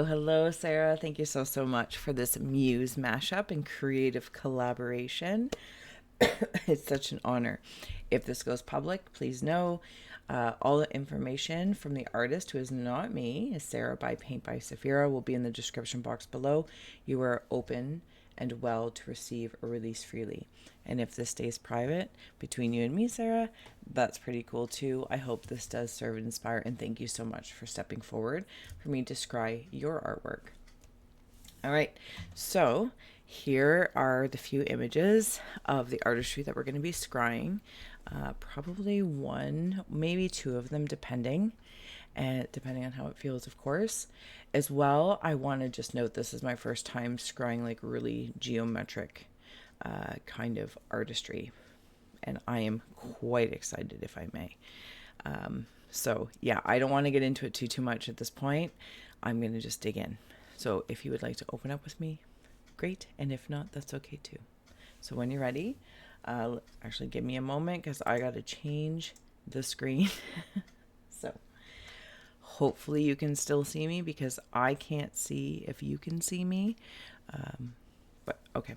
Hello, Sarah. Thank you so much for this muse mashup and creative collaboration. It's such an honor. If this goes public, please know all the information from the artist, who is not me, is Sara by Paint by Safira, will be in the description box below. You are open and well to receive or release freely. And if this stays private between you and me, Sarah, that's pretty cool too. I hope this does serve and inspire, and thank you so much for stepping forward for me to scry your artwork. All right, so here are the few images of the artistry that we're going to be scrying. Probably one, maybe two of them, depending, and depending on how it feels, of course. As well, I want to just note this is my first time scrying like really geometric kind of artistry, and I am quite excited, if I may. So yeah, I don't want to get into it too much at this point. I'm going to just dig in. So if you would like to open up with me, great. And if not, that's okay too. So when you're ready, actually give me a moment because I got to change the screen. So hopefully you can still see me, because I can't see if you can see me. But okay.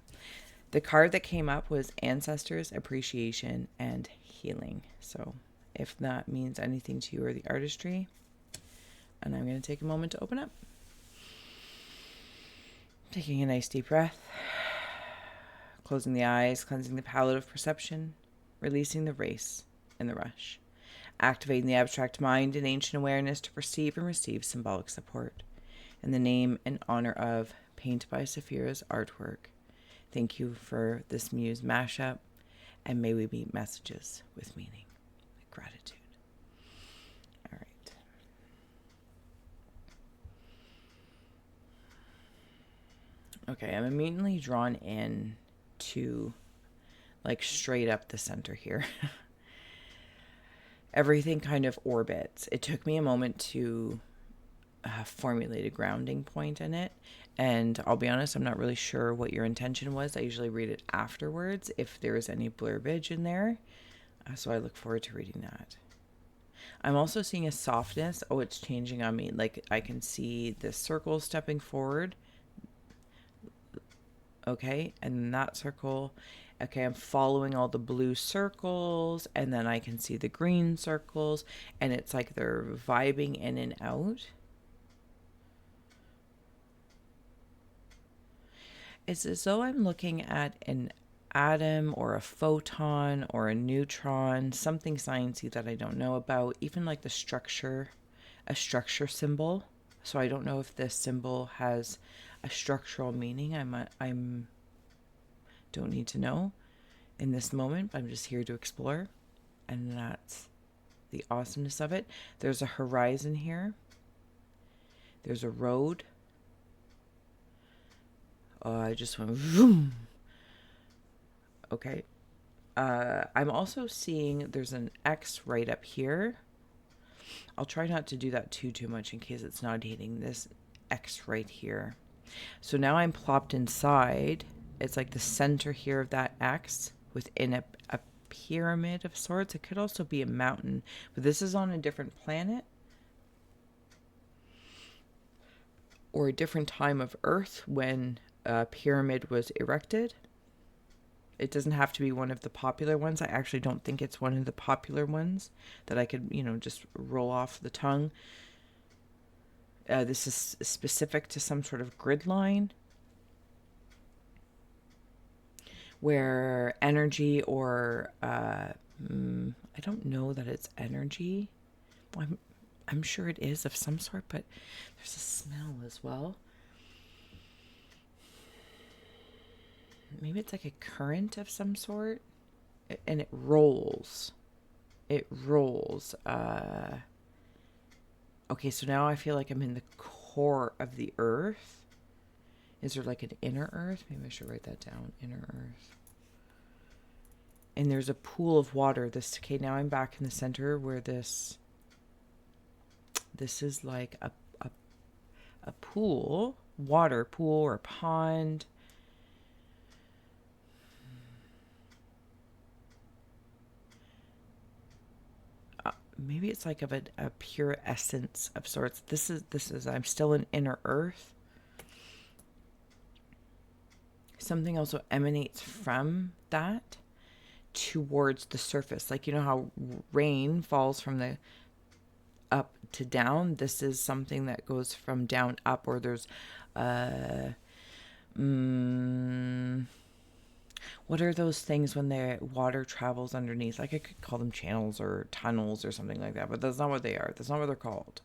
The card that came up was Ancestors, Appreciation, and Healing. So if that means anything to you or the artistry, and I'm going to take a moment to open up. Taking a nice deep breath, closing the eyes, cleansing the palette of perception, releasing the race and the rush, activating the abstract mind and ancient awareness to perceive and receive symbolic support. In the name and honor of Paint by Safira's artwork, thank you for this muse mashup, and may we meet messages with meaning, with gratitude. All right. Okay, I'm immediately drawn in to like straight up the center here. Everything kind of orbits. It took me a moment to formulate a grounding point in it. And I'll be honest, I'm not really sure what your intention was. I usually read it afterwards if there is any blurbage in there. So I look forward to reading that. I'm also seeing a softness. Oh, it's changing on me. Like I can see the circle stepping forward. Okay, and that circle. Okay, I'm following all the blue circles, and then I can see the green circles, and it's like they're vibing in and out. It's as though I'm looking at an atom or a photon or a neutron, something sciencey that I don't know about, even like the structure, a structure symbol. So I don't know if this symbol has a structural meaning. I'm don't need to know in this moment. I'm just here to explore, and that's the awesomeness of it. There's a horizon here. There's a road. I just went vroom. Okay. I'm also seeing there's an X right up here. I'll try not to do that too much in case it's not hitting this X right here. So now I'm plopped inside. It's like the center here of that X within a pyramid of sorts. It could also be a mountain, but this is on a different planet or a different time of Earth when a pyramid was erected. It doesn't have to be one of the popular ones. I actually don't think it's one of the popular ones that I could, just roll off the tongue. This is specific to some sort of grid line where energy or I don't know that it's energy. Well, I'm sure it is of some sort, but there's a smell as well. Maybe it's like a current of some sort, and it rolls. It rolls. Okay, so now I feel like I'm in the core of the earth. Is there like an inner earth? Maybe I should write that down. Inner earth. And there's a pool of water. Okay, now I'm back in the center where this is like a pool, water pool or pond. maybe it's like of a pure essence of sorts. This is I'm still in inner earth. Something also emanates from that towards the surface. Like, you know how rain falls from the up to down? This is something that goes from down up, or there's what are those things when the water travels underneath? Like, I could call them channels or tunnels or something like that, but that's not what they are. That's not what they're called.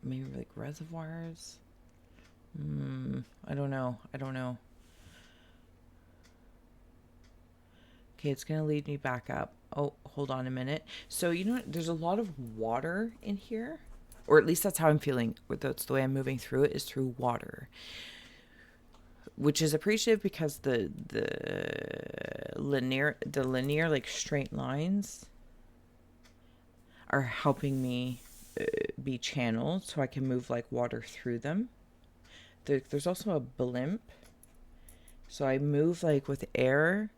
Maybe like reservoirs? I don't know. Okay, it's going to lead me back up. Oh, hold on a minute. So, you know what? There's a lot of water in here. Or at least that's how I'm feeling. That's the way I'm moving through it, is through water. Which is appreciative because the linear like straight lines are helping me be channeled so I can move like water through them. There's also a blimp. So I move like with air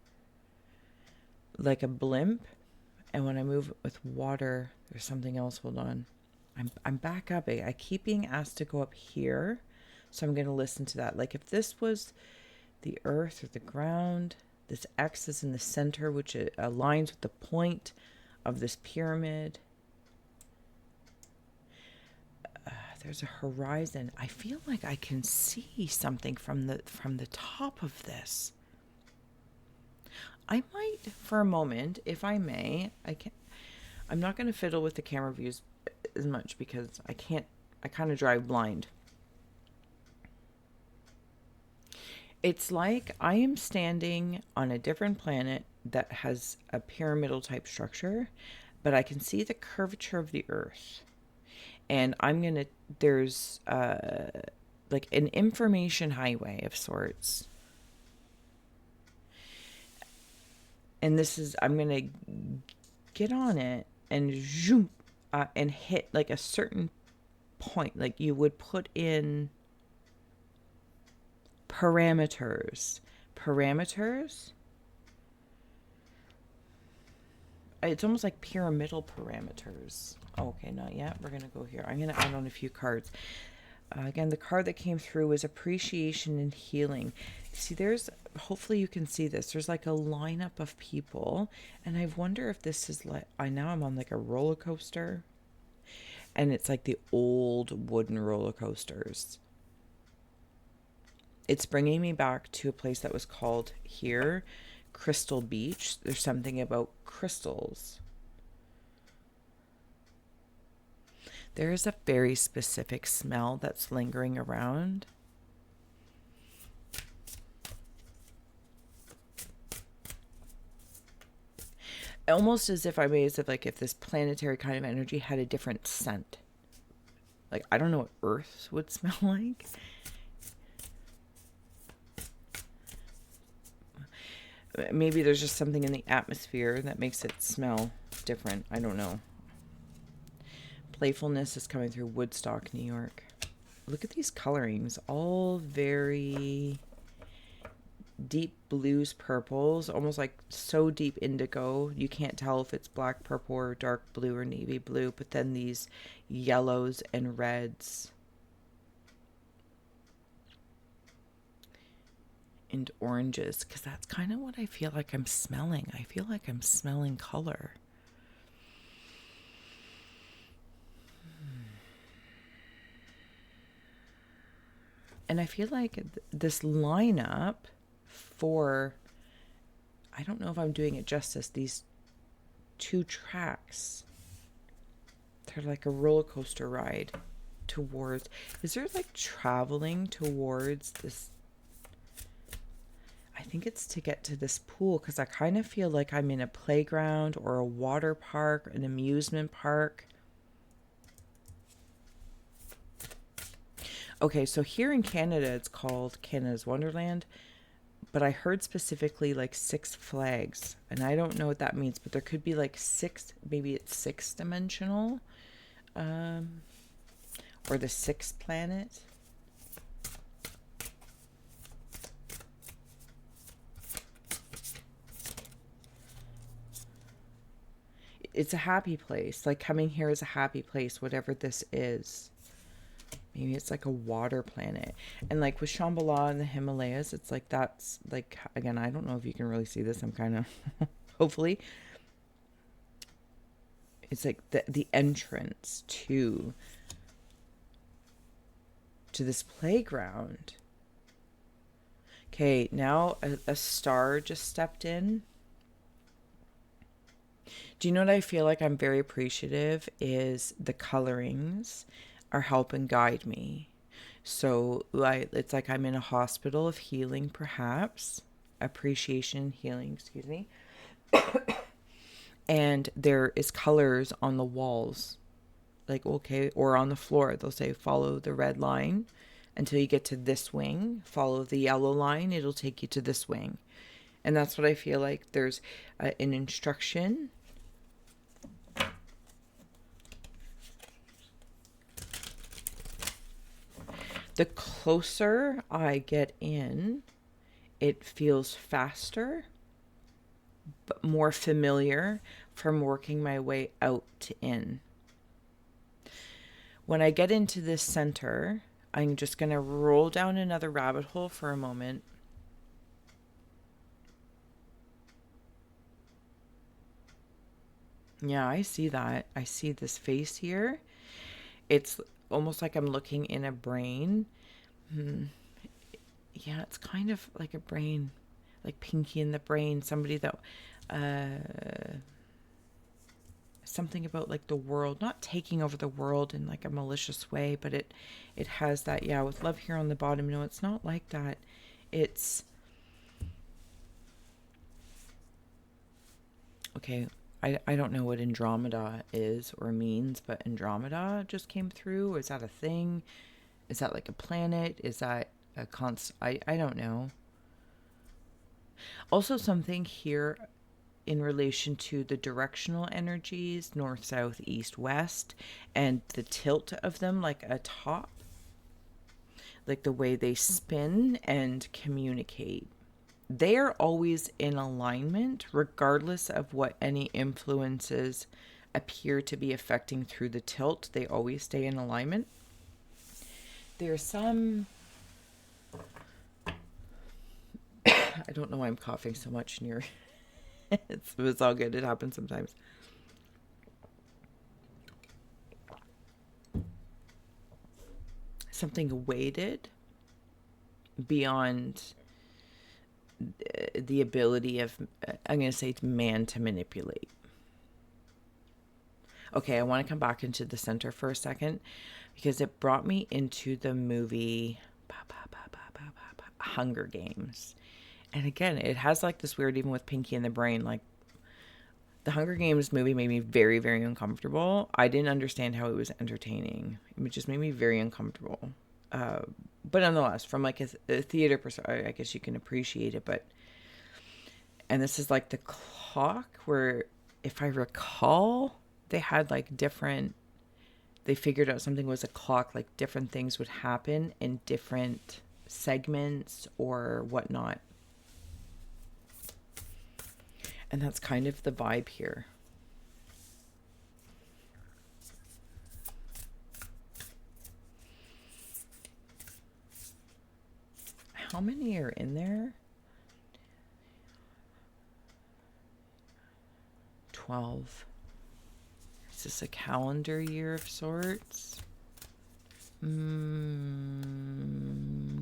like a blimp, and when I move with water, there's something else. Hold on. I'm back up. I keep being asked to go up here. So I'm going to listen to that. Like if this was the earth or the ground, this X is in the center, which aligns with the point of this pyramid. There's a horizon. I feel like I can see something from the top of this. I might, for a moment, if I may, I'm not going to fiddle with the camera views as much because I kind of drive blind. It's like I am standing on a different planet that has a pyramidal type structure, but I can see the curvature of the earth. And there's like an information highway of sorts. And I'm going to get on it and zoom and hit like a certain point. Like you would put in parameters. It's almost like pyramidal parameters. Oh, okay, not yet. We're going to go here. I'm going to add on a few cards. Again, the card that came through was appreciation and healing. See, hopefully you can see this. There's like a lineup of people. And I wonder if this is like, I'm on like a roller coaster. And it's like the old wooden roller coasters. It's bringing me back to a place that was called here Crystal Beach. There's something about crystals. There is a very specific smell that's lingering around. Almost as if if this planetary kind of energy had a different scent. Like, I don't know what Earth would smell like. Maybe there's just something in the atmosphere that makes it smell different. I don't know. Playfulness is coming through Woodstock, New York. Look at these colorings. All very deep blues, purples. Almost like so deep indigo. You can't tell if it's black, purple, or dark blue, or navy blue. But then these yellows and reds. And oranges, because that's kind of what I feel like I'm smelling. I feel like I'm smelling color. And I feel like this lineup for, I don't know if I'm doing it justice, these 2 tracks, they're like a roller coaster ride towards, is there like traveling towards this? I think it's to get to this pool, because I kind of feel like I'm in a playground or a water park, an amusement park. Okay, so here in Canada, it's called Canada's Wonderland, but I heard specifically like 6 Flags, and I don't know what that means, but there could be like 6, maybe it's 6-dimensional, or the 6th planet. it's a happy place. Like coming here is a happy place, whatever this is. Maybe it's like a water planet. And like with Shambhala and the Himalayas, it's like that's like, again, I don't know if you can really see this. I'm kind of, hopefully. It's like the entrance to this playground. Okay, now a star just stepped in. Do you know what I feel like I'm very appreciative is the colorings are helping guide me. So it's like I'm in a hospital of healing, perhaps. Appreciation, healing, excuse me. And there is colors on the walls. Like, okay, or on the floor. They'll say, follow the red line until you get to this wing. Follow the yellow line. It'll take you to this wing. And that's what I feel like. There's an instruction. The closer I get in, it feels faster, but more familiar from working my way out to in. When I get into this center, I'm just going to roll down another rabbit hole for a moment. Yeah, I see that. I see this face here. It's almost like I'm looking in a brain. Yeah, it's kind of like a brain, like Pinky in the Brain. Somebody that, something about like the world, not taking over the world in like a malicious way, but it has that, yeah, with love here on the bottom. No, it's not like that. It's, okay, I don't know what Andromeda is or means, but Andromeda just came through. Is that a thing? Is that like a planet? Is that a I don't know. Also something here in relation to the directional energies, north, south, east, west, and the tilt of them, like a top, like the way they spin and communicate. They are always in alignment, regardless of what any influences appear to be affecting through the tilt. They always stay in alignment. There's some, I don't know why I'm coughing so much near. It's all good. It happens sometimes. Something weighted beyond the ability of, I'm going to say, man to manipulate. Okay, I want to come back into the center for a second because it brought me into the movie Hunger Games. And again, it has like this weird, even with Pinky in the Brain, like the Hunger Games movie made me very, very uncomfortable. I didn't understand how it was entertaining. It just made me very uncomfortable. But nonetheless, from like a theater perspective, I guess you can appreciate it. But, and this is like the clock where, if I recall, they had like different, they figured out something was a clock, like different things would happen in different segments or whatnot. And that's kind of the vibe here. How many are in there? 12. Is this a calendar year of sorts?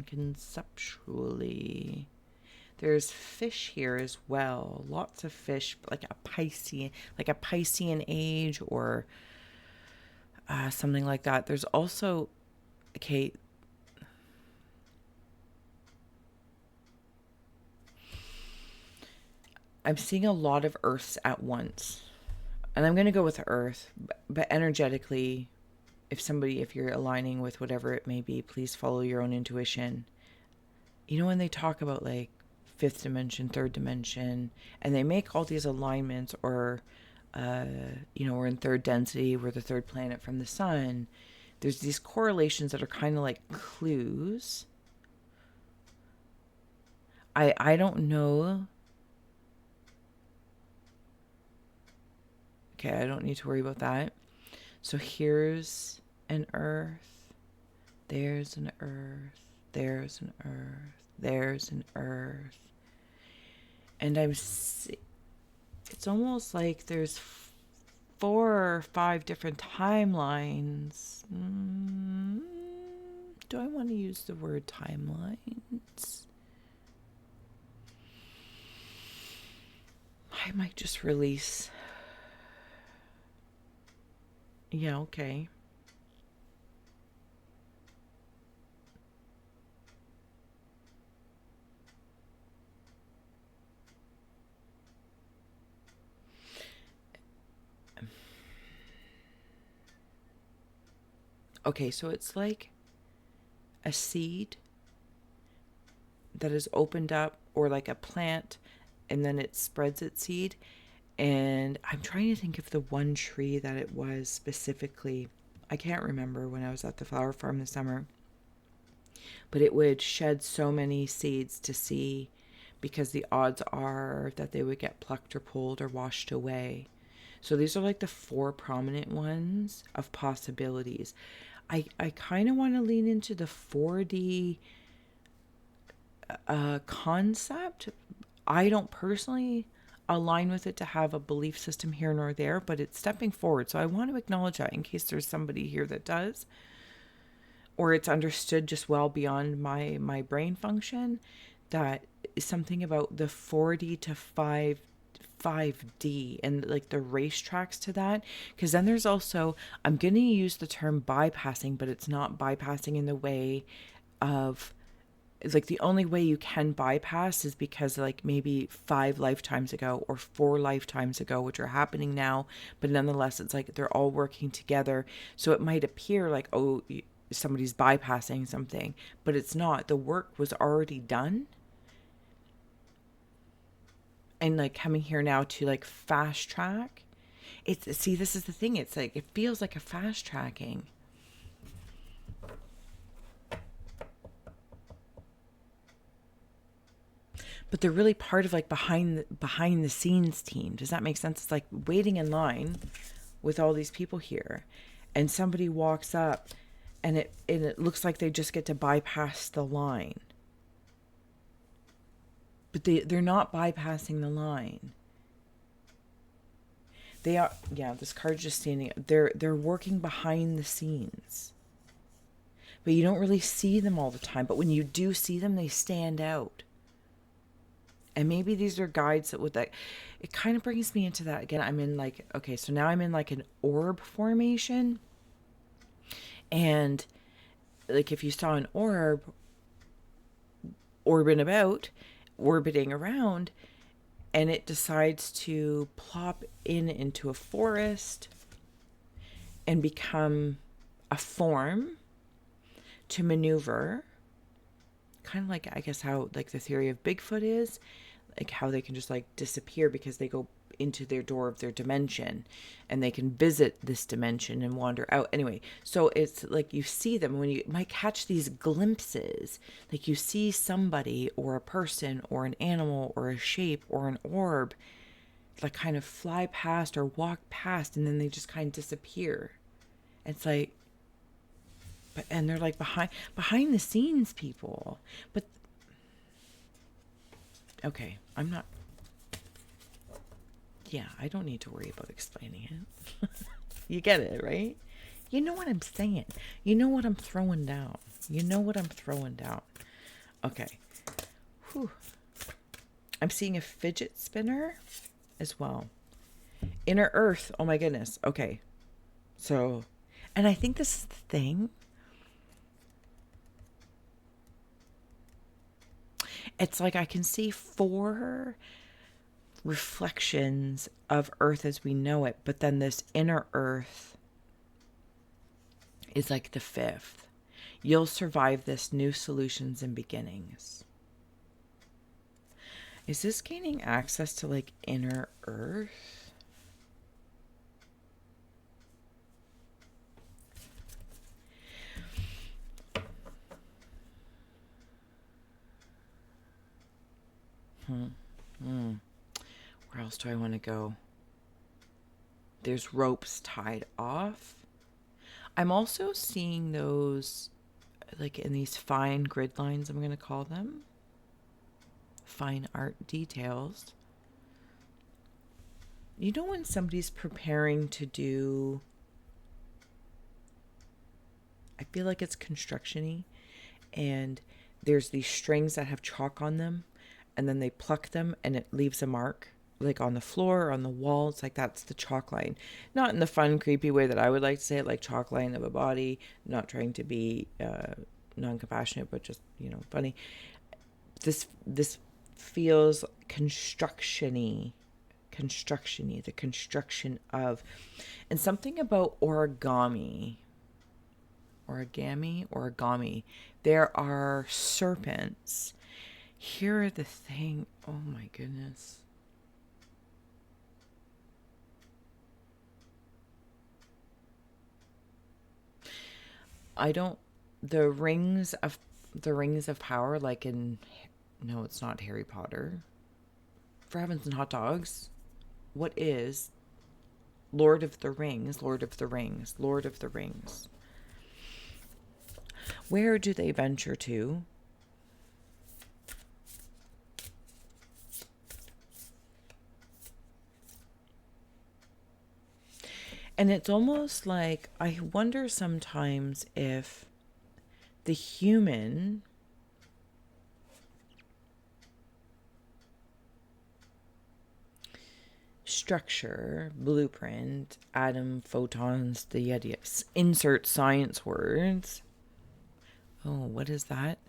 Conceptually. There's fish here as well. Lots of fish, like a Piscean age or something like that. There's also, okay, I'm seeing a lot of Earths at once. And I'm going to go with Earth, but energetically, if you're aligning with whatever it may be, please follow your own intuition. You know, when they talk about like fifth dimension, third dimension, and they make all these alignments, or, we're in third density, we're the third planet from the sun. There's these correlations that are kind of like clues. I don't know. Okay, I don't need to worry about that. So here's an earth. There's an earth. There's an earth. There's an earth. And it's almost like there's 4 or 5 different timelines. Do I want to use the word timelines? I might just release. Yeah, okay. Okay, so it's like a seed that is opened up, or like a plant, and then it spreads its seed. And I'm trying to think of the one tree that it was specifically. I can't remember when I was at the flower farm this summer. But it would shed so many seeds to see, because the odds are that they would get plucked or pulled or washed away. So these are like the 4 prominent ones of possibilities. I kind of want to lean into the 4D concept. I don't personally align with it to have a belief system here nor there, but it's stepping forward. So I want to acknowledge that in case there's somebody here that does, or it's understood just well beyond my brain function, that is something about the 4D to 5D and like the racetracks to that. Because then there's also, I'm going to use the term bypassing, but it's not bypassing in the way of, it's like the only way you can bypass is because like maybe 5 lifetimes ago or 4 lifetimes ago, which are happening now, but nonetheless it's like they're all working together. So it might appear like, oh, somebody's bypassing something, but it's not. The work was already done. And like coming here now to like fast track, it's, see, this is the thing, it's like it feels like a fast tracking. But they're really part of like behind the scenes team. Does that make sense? It's like waiting in line with all these people here, and somebody walks up, and it looks like they just get to bypass the line. But they're not bypassing the line. They are, yeah, this card's just standing. They're working behind the scenes. But you don't really see them all the time. But when you do see them, they stand out. And maybe these are guides that would, that it kind of brings me into that again. I'm in like, okay, so now I'm in like an orb formation. And like if you saw an orb orbiting around, and it decides to plop into a forest and become a form to maneuver, kind of like, I guess, how like the theory of Bigfoot is, like how they can just like disappear because they go into their door of their dimension, and they can visit this dimension and wander out. Anyway, so it's like you see them when you might catch these glimpses, like you see somebody or a person or an animal or a shape or an orb like kind of fly past or walk past, and then they just kind of disappear. It's like, but, and they're like behind the scenes people. But okay, I'm not, yeah, I don't need to worry about explaining it. You get it, right? You know what I'm saying. You know what I'm throwing down. You know what I'm throwing down. Okay. Whew. I'm seeing a fidget spinner as well. Inner Earth. Oh my goodness. Okay. So, and I think this is the thing. It's like I can see 4 reflections of Earth as we know it, but then this inner Earth is like the 5th. You'll survive this, new solutions and beginnings. Is this gaining access to like inner Earth? Where else do I want to go? There's ropes tied off. I'm also seeing those like in these fine grid lines, I'm going to call them. Fine art details. You know when somebody's preparing to do, I feel like it's construction-y, and there's these strings that have chalk on them, and then they pluck them and it leaves a mark, like on the floor or on the wall. It's like that's the chalk line. Not in the fun, creepy way that I would like to say it, like chalk line of a body, not trying to be non-compassionate, but just, funny. This feels construction-y, the construction of, and something about origami. There are serpents. Here are the thing. Oh my goodness. The rings of power, like in, no, it's not Harry Potter. For heavens and hot dogs. What is Lord of the Rings? Where do they venture to? And it's almost like, I wonder sometimes if the human structure, blueprint, atom, photons, the ideas, insert science words. Oh, what is that?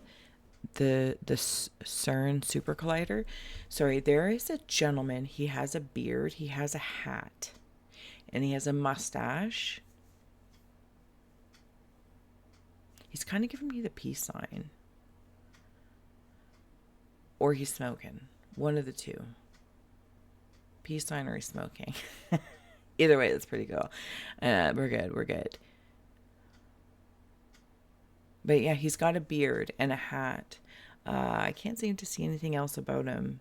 The Cern super collider. Sorry, there is a gentleman. He has a beard. He has a hat. And he has a mustache. He's kind of giving me the peace sign. Or he's smoking. One of the two. Peace sign or he's smoking. Either way, that's pretty cool. We're good. But yeah, he's got a beard and a hat. I can't seem to see anything else about him.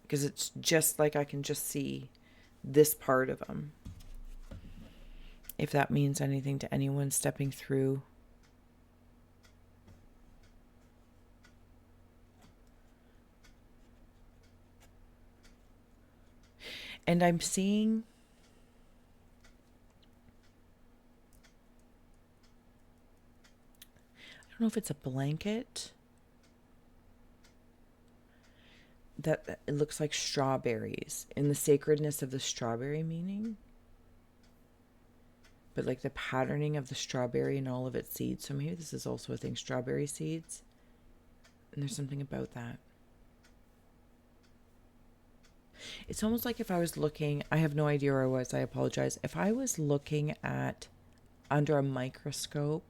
Because it's just like I can just see this part of him. If that means anything to anyone stepping through. And I'm seeing I don't know if it's a blanket that it looks like strawberries, in the sacredness of the strawberry meaning, but like the patterning of the strawberry and all of its seeds. So maybe this is also a thing, strawberry seeds, and there's something about that. It's almost like if I was looking, I have no idea where I was, I apologize. If I was looking at, under a microscope,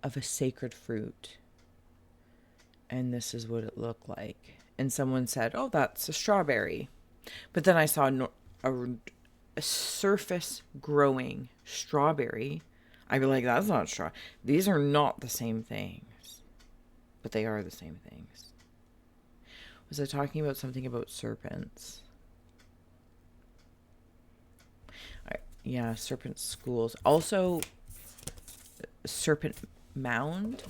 of a sacred fruit, and this is what it looked like, and someone said, oh, that's a strawberry, but then I saw a surface growing strawberry, I'd be like, that's not straw. These are not the same things, but they are the same things. Was I talking about something about serpents? Yeah, serpent schools. Also, serpent mound.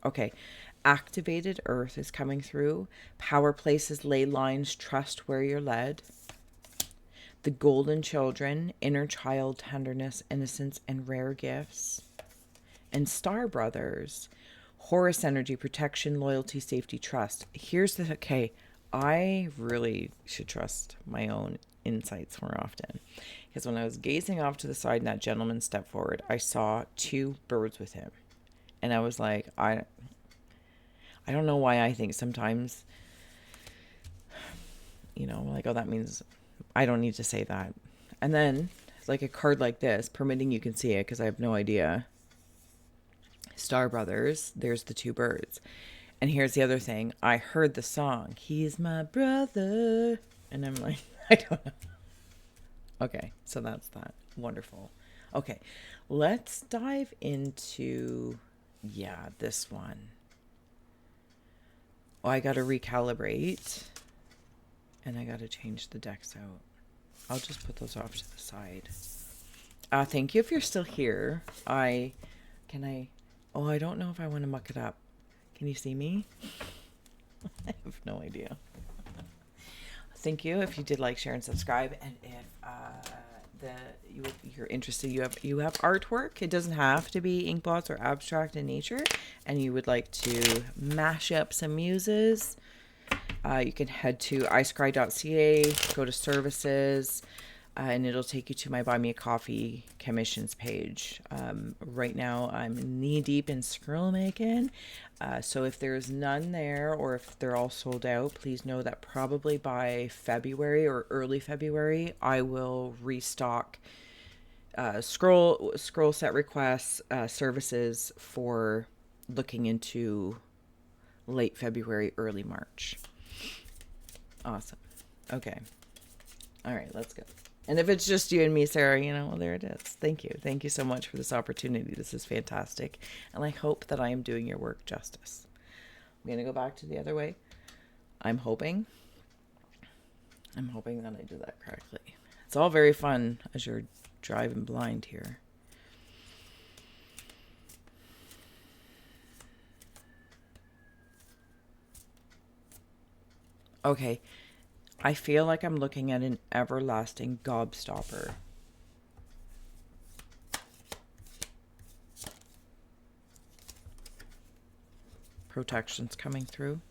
Okay. Activated earth is coming through. Power places, ley lines, trust where you're led. The golden children, inner child tenderness, innocence, and rare gifts. And star brothers, Horus energy, protection, loyalty, safety, trust. Okay, I really should trust my own insights more often. Because when I was gazing off to the side and that gentleman stepped forward, I saw two birds with him. And I was like, I don't know why I think sometimes, like, oh, that means I don't need to say that. And then, like a card like this, permitting you can see it because I have no idea. Star Brothers, there's the two birds. And here's the other thing. I heard the song, He's My Brother. And I'm like, I don't know. Okay, so that's that. Wonderful. Okay, let's dive into, this one. Oh, I got to recalibrate. And I got to change the decks out. I'll just put those off to the side. Thank you if you're still here. Oh, I don't know if I want to muck it up. Can you see me? I have no idea. Thank you if you did like, share, and subscribe. And if you're interested, you have artwork. It doesn't have to be ink blots or abstract in nature, and you would like to mash up some muses, you can head to iScry.ca, go to services, and it'll take you to my Buy Me a Coffee commissions page. Right now I'm knee deep in scroll making. So if there's none there, or if they're all sold out, please know that probably by February or early February, I will restock scroll set requests, services for looking into late February, early March. Awesome. Okay. All right, let's go. And if it's just you and me, Sarah, well, there it is. Thank you. Thank you so much for this opportunity. This is fantastic. And I hope that I am doing your work justice. I'm going to go back to the other way. I'm hoping that I did that correctly. It's all very fun as you're driving blind here. Okay. I feel like I'm looking at an everlasting gobstopper. Protection's coming through.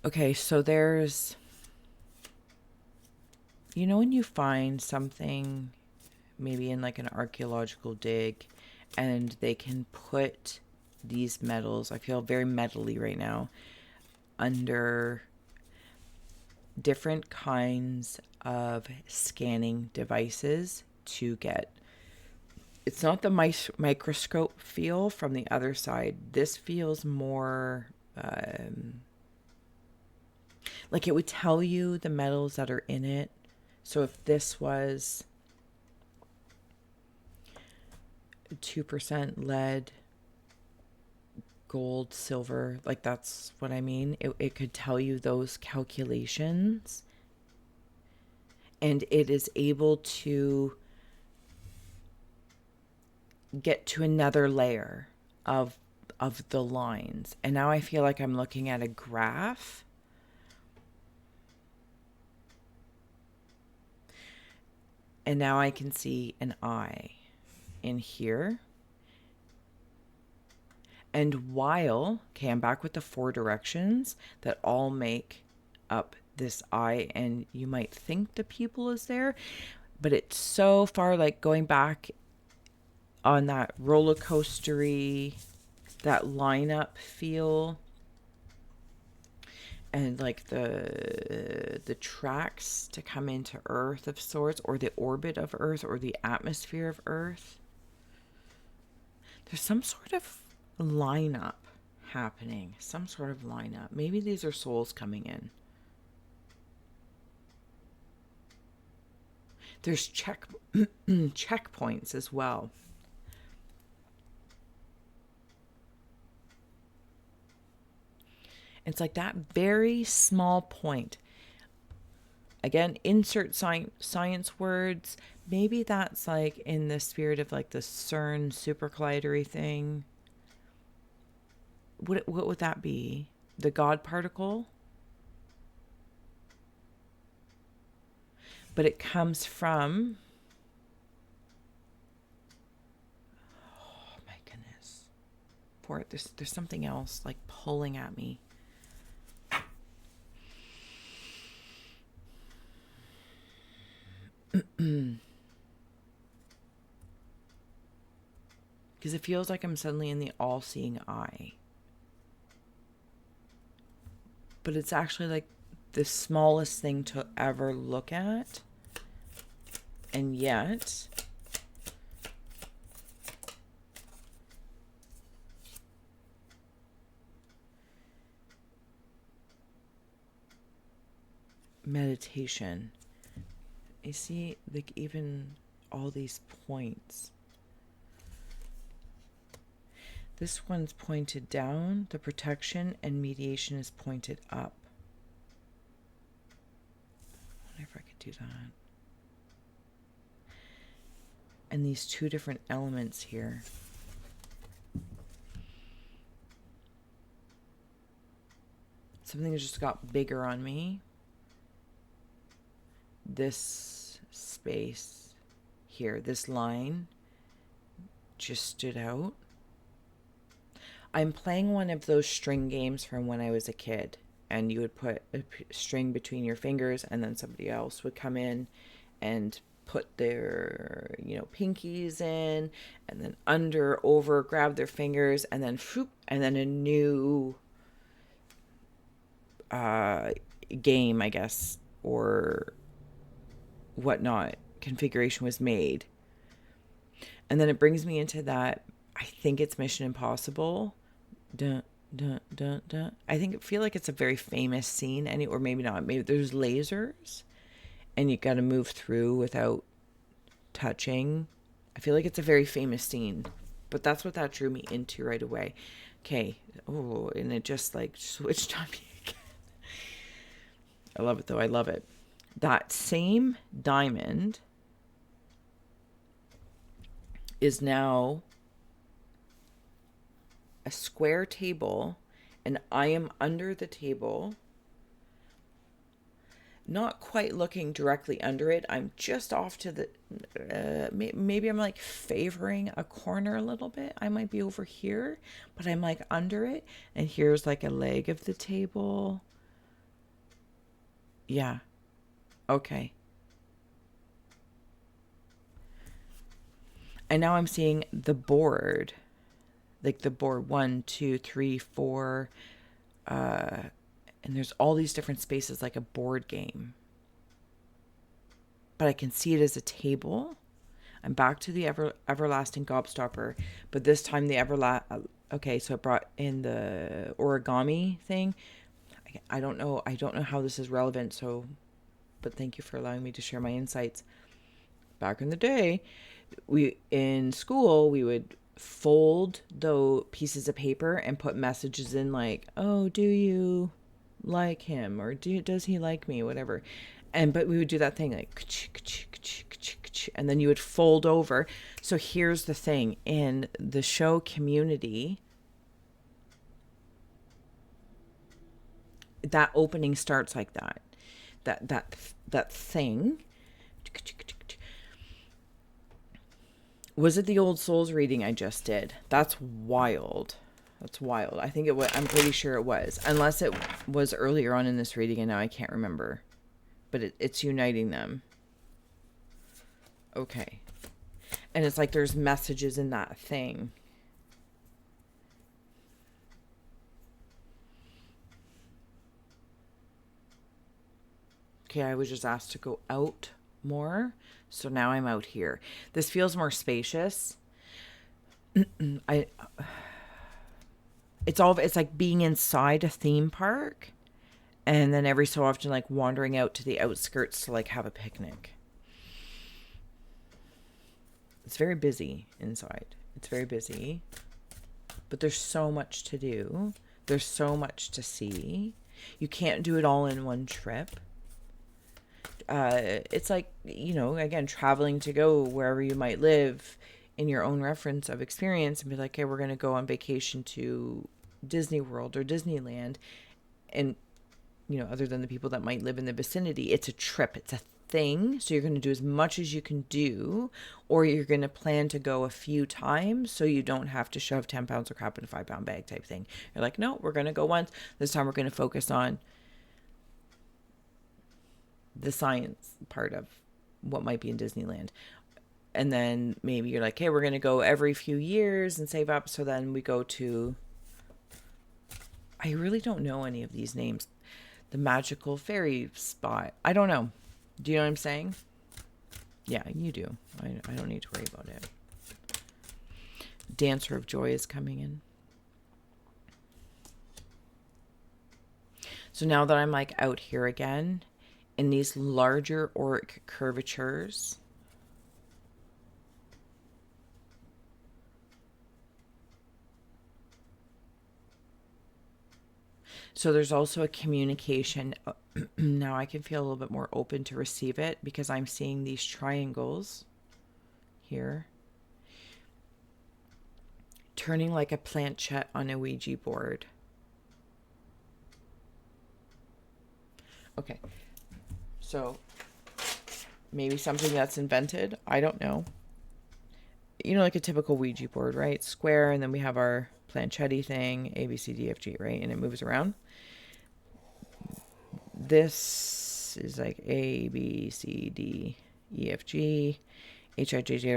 Okay, so there's, when you find something maybe in like an archaeological dig and they can put these metals, I feel very metally right now, under different kinds of scanning devices to get, it's not the microscope feel from the other side. This feels more like it would tell you the metals that are in it. So if this was 2% lead, gold, silver, like that's what I mean. It could tell you those calculations. And it is able to get to another layer of the lines. And now I feel like I'm looking at a graph. And now I can see an eye in here. And while, okay, I'm back with the 4 directions that all make up this eye. And you might think the pupil is there, but it's so far, like going back on that roller coastery, that lineup feel. And like the tracks to come into Earth of sorts, or the orbit of Earth, or the atmosphere of Earth. There's some sort of lineup happening. Some sort of lineup. Maybe these are souls coming in. There's checkpoints as well. It's like that very small point. Again, insert science words. Maybe that's like in the spirit of like the Cern supercollidery thing. What would that be? The God particle? But it comes from... Oh my goodness. There's something else like pulling at me. Because it feels like I'm suddenly in the all-seeing eye. But it's actually like the smallest thing to ever look at. And yet... meditation. You see, like, even all these points. This one's pointed down, the protection, and mediation is pointed up. I wonder if I could do that. And these two different elements here. Something just got bigger on me. This space here, this line just stood out. I'm playing one of those string games from when I was a kid, and you would put a string between your fingers, and then somebody else would come in and put their, pinkies in, and then under, over, grab their fingers, and then whoop, and then a new game, I guess, or whatnot configuration was made. And then it brings me into that, I think it's Mission Impossible. Dun, dun, dun, dun. I feel like it's a very famous scene, or maybe not. Maybe there's lasers and you got to move through without touching. I feel like it's a very famous scene, but that's what that drew me into right away. Okay. Oh, and it just like switched on me again. I love it though. I love it. That same diamond is now a square table, and I am under the table, not quite looking directly under it. I'm just off to the, maybe I'm like favoring a corner a little bit. I might be over here, but I'm like under it, and here's like a leg of the table. Yeah. Okay. And now I'm seeing the board, like the board 1, 2, 3, 4, and there's all these different spaces like a board game. But I can see it as a table. I'm back to the everlasting gobstopper, but this time the okay, so it brought in the origami thing. I don't know how this is relevant, so, but thank you for allowing me to share my insights. Back in the day, in school, we would fold the pieces of paper and put messages in like, oh, do you like him? Or does he like me? Whatever. But we would do that thing like, and then you would fold over. So here's the thing, in the show Community, that opening starts like that. That thing. Was it the Old Souls reading I just did? That's wild. That's wild. I think it was. I'm pretty sure it was. Unless it was earlier on in this reading, and now I can't remember. But it's uniting them. Okay. And it's like there's messages in that thing. Okay, I was just asked to go out more. So now I'm out here. This feels more spacious. It's like being inside a theme park, and then every so often like wandering out to the outskirts to like have a picnic. It's very busy inside. It's very busy. But there's so much to do. There's so much to see. You can't do it all in one trip. It's like, again, traveling to go wherever you might live in your own reference of experience and be like, okay, we're going to go on vacation to Disney World or Disneyland. And, other than the people that might live in the vicinity, it's a trip. It's a thing. So you're going to do as much as you can do, or you're going to plan to go a few times so you don't have to shove 10 pounds of crap in a 5-pound bag type thing. You're like, no, we're going to go once. This time we're going to focus on the science part of what might be in Disneyland. And then maybe you're like, hey, we're going to go every few years and save up. So then we go to, I really don't know any of these names. The magical fairy spot. I don't know. Do you know what I'm saying? Yeah, you do. I don't need to worry about it. Dancer of Joy is coming in. So now that I'm like out here again, in these larger auric curvatures. So there's also a communication. Now I can feel a little bit more open to receive it because I'm seeing these triangles here, turning like a planchette on a Ouija board. Okay, so maybe something that's invented. I don't know. You know, like a typical Ouija board, right? Square, and then we have our planchette thing, A, B, C, D, F, G, right? And it moves around. This is like A, B, C, D, E, F, G, H, I, J, J,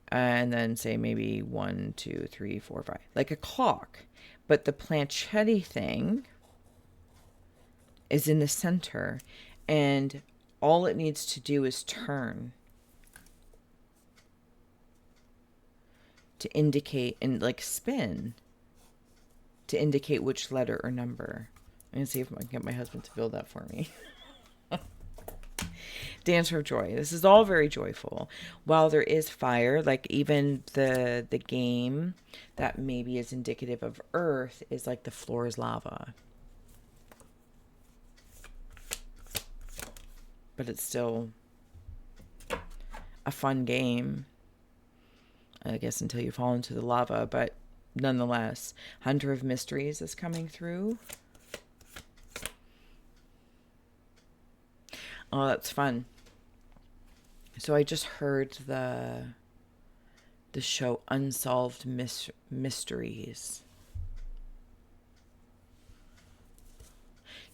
and then say maybe 1, 2, 3, 4, 5, like a clock. But the planchette thing is in the center, and all it needs to do is turn to indicate, and like spin to indicate which letter or number. I'm going to see if I can get my husband to build that for me. Dancer of Joy. This is all very joyful. While there is fire, like even the game that maybe is indicative of earth is like the floor is lava. But it's still a fun game, I guess, until you fall into the lava. But nonetheless, Hunter of Mysteries is coming through. Oh, that's fun. So I just heard the show Unsolved Mysteries.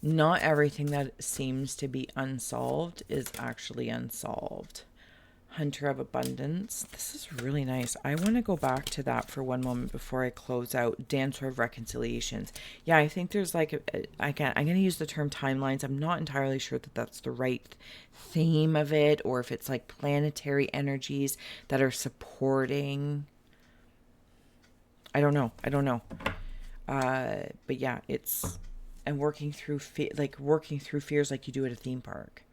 Not everything that seems to be unsolved is actually unsolved. Hunter of Abundance. This is really nice. I want to go back to that for one moment before I close out. Dancer of Reconciliations. Yeah, I think there's like, I'm going to use the term timelines. I'm not entirely sure that that's the right theme of it, or if it's like planetary energies that are supporting. I don't know. But yeah, it's, and working through fears like you do at a theme park.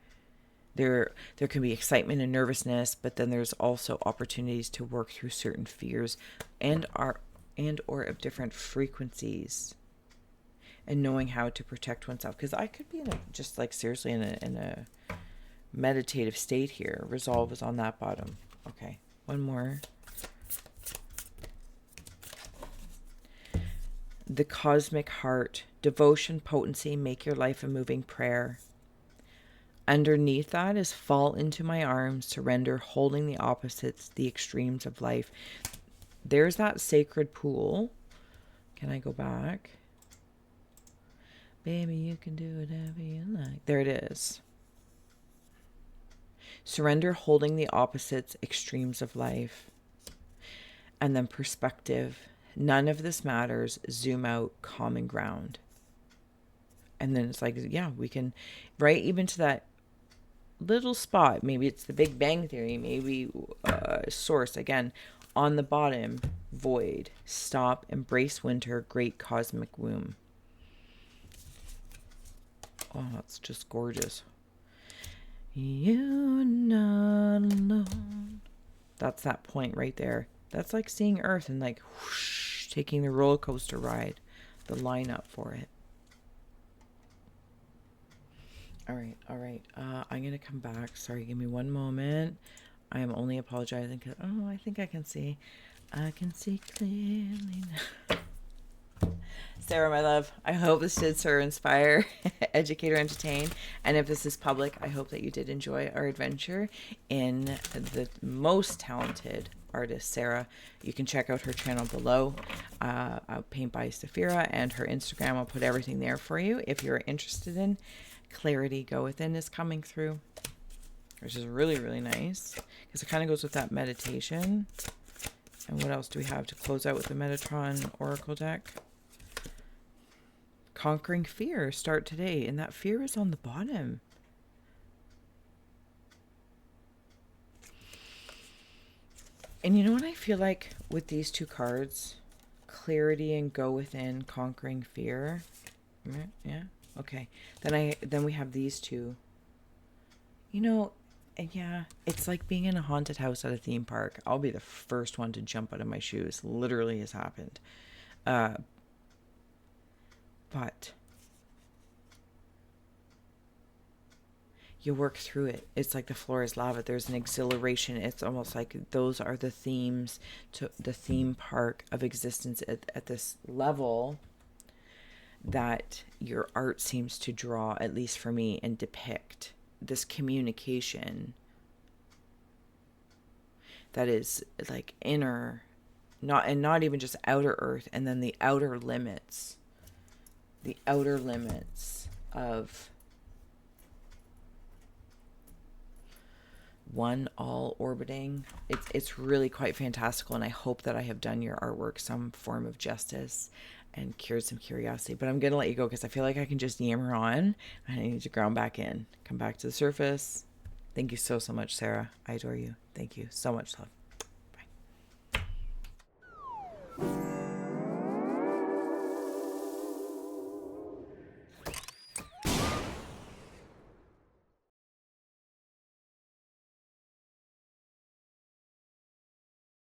There can be excitement and nervousness, but then there's also opportunities to work through certain fears and or of different frequencies, and knowing how to protect oneself. Because I could be seriously in a meditative state here. Resolve is on that bottom. Okay, one more. The Cosmic Heart. Devotion, potency, make your life a moving prayer. Underneath that is fall into my arms, surrender, holding the opposites, the extremes of life. There's that sacred pool. Can I go back? Baby, you can do whatever you like. There it is. Surrender, holding the opposites, extremes of life. And then perspective. None of this matters. Zoom out, common ground. And then it's like, yeah, we can, right, even to that little spot. Maybe it's the Big Bang Theory. Maybe source. Again, on the bottom, void. Stop, embrace winter, great cosmic womb. Oh, that's just gorgeous. You're not alone. That's that point right there. That's like seeing Earth and like whoosh, taking the roller coaster ride. The lineup for it. All right. I'm going to come back. Sorry, give me one moment. I am only apologizing because, I think I can see. I can see clearly now. Sarah, my love, I hope this did serve, inspire, educate, or entertain. And if this is public, I hope that you did enjoy our adventure in the most talented artist, Sara. You can check out her channel below, Paint by Safira, and her Instagram. I'll put everything there for you if you're interested in. Clarity Go Within is coming through, which is really, really nice because it kind of goes with that meditation. And what else do we have to close out with the Metatron Oracle deck? Conquering Fear. Start today. And that fear is on the bottom. And you know what I feel like with these two cards? Clarity and Go Within, Conquering Fear. Yeah. Okay. Then we have these two You know, yeah, it's like being in a haunted house at a theme park. I'll be the first one to jump out of my shoes. Literally has happened. But you work through it. It's like the floor is lava. There's an exhilaration. It's almost like those are the themes to the theme park of existence at this level that your art seems to draw, at least for me, and depict this communication that is like inner, not even just outer earth, and then the outer limits of one all orbiting. It's really quite fantastical, and I hope that I have done your artwork some form of justice and cured some curiosity. But I'm gonna let you go because I feel like I can just yammer on. I need to ground back in, come back to the surface. Thank you so much, Sarah. I adore you. Thank you so much, love.